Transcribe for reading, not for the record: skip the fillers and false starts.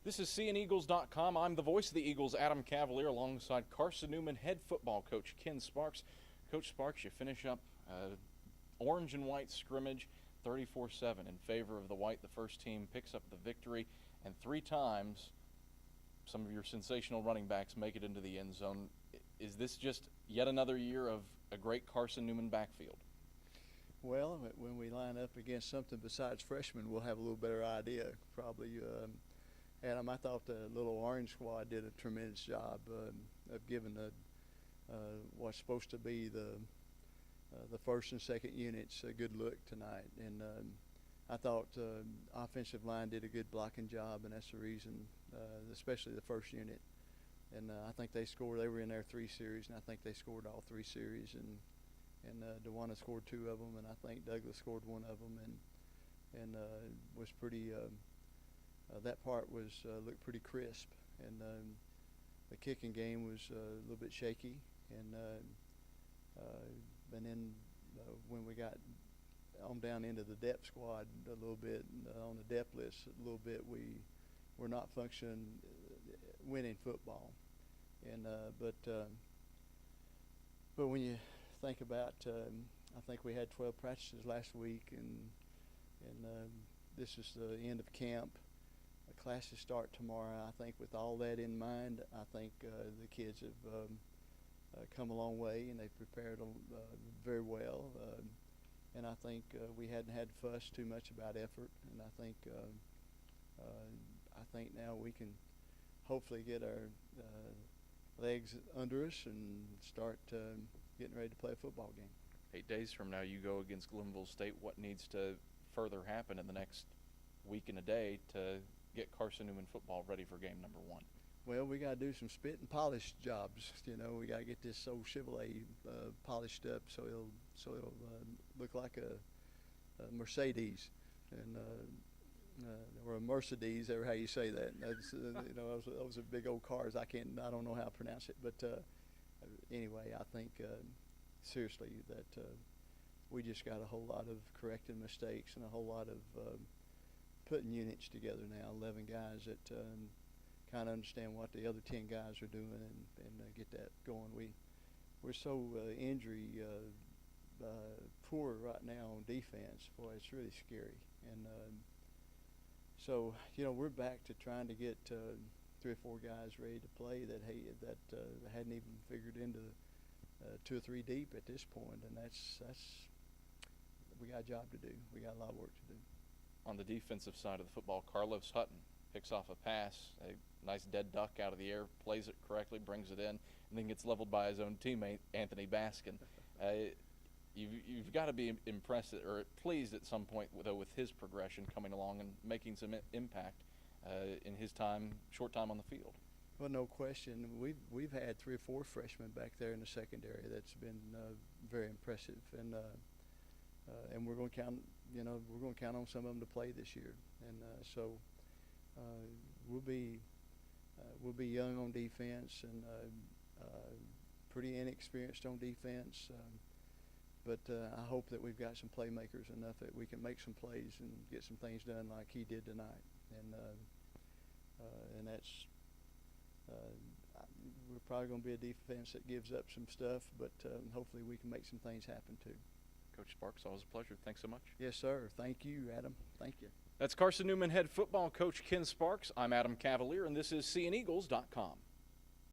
This is CNEagles.com. I'm the voice of the Eagles, Adam Cavalier, alongside Carson-Newman head football coach Ken Sparks. Coach Sparks, you finish up orange and white scrimmage 34-7 in favor of the white. The first team picks up the victory, and 3 times some of your sensational running backs make it into the end zone. Is this just yet another year of a great Carson-Newman backfield? Well, when we line up against something besides freshmen, we'll have a little better idea, probably. Adam, I thought the little orange squad did a tremendous job of giving what's supposed to be the first and second units a good look tonight. And I thought offensive line did a good blocking job, and that's the reason, especially the first unit. And I think they scored. They were in there 3 series, and I think they scored all 3 series. And DeWanna scored 2 of them, and I think Douglas scored 1 of them, and was pretty. That part was looked pretty crisp, and the kicking game was a little bit shaky, and then when we got on down into the depth squad a little bit, on the depth list a little bit, we were not functioning winning football, and but when you think about, I think we had 12 practices last week, and this is the end of camp. The classes start tomorrow. I think with all that in mind, I think the kids have come a long way, and they've prepared very well. And I think we hadn't had to fuss too much about effort, and I think now we can hopefully get our legs under us and start getting ready to play a football game. 8 days from now, you go against Glenville State. What needs to further happen in the next week and a day to get Carson-Newman football ready for game number 1? Well, we got to do some spit and polish jobs. You know, we got to get this old Chevrolet polished up so it'll look like a Mercedes, and or a Mercedes, or how you say that. That's, you know, those are big old cars. I don't know how to pronounce it, but anyway, I think seriously that we just got a whole lot of correcting mistakes and a whole lot of putting units together now. 11 guys that kind of understand what the other 10 guys are doing, and get that going. We're so injury poor right now on defense. Boy, it's really scary. And so, you know, we're back to trying to get 3 or 4 guys ready to play that hadn't even figured into 2 or 3 deep at this point, and that's we got a job to do. We got a lot of work to do. On the defensive side of the football, Carlos Hutton picks off a pass, a nice dead duck out of the air, plays it correctly, brings it in, and then gets leveled by his own teammate, Anthony Baskin. You've got to be impressed or pleased at some point, though, with his progression coming along and making some impact in his short time on the field. Well, no question. We've had 3 or 4 freshmen back there in the secondary that's been very impressive, and we're going to count. You know, we're going to count on some of them to play this year, and so we'll be young on defense and pretty inexperienced on defense. But I hope that we've got some playmakers enough that we can make some plays and get some things done like he did tonight. And that's we're probably going to be a defense that gives up some stuff, but hopefully we can make some things happen too. Coach Sparks, always a pleasure. Thanks so much. Yes, sir. Thank you, Adam. Thank you. That's Carson-Newman head football coach Ken Sparks. I'm Adam Cavalier, and this is CNEagles.com.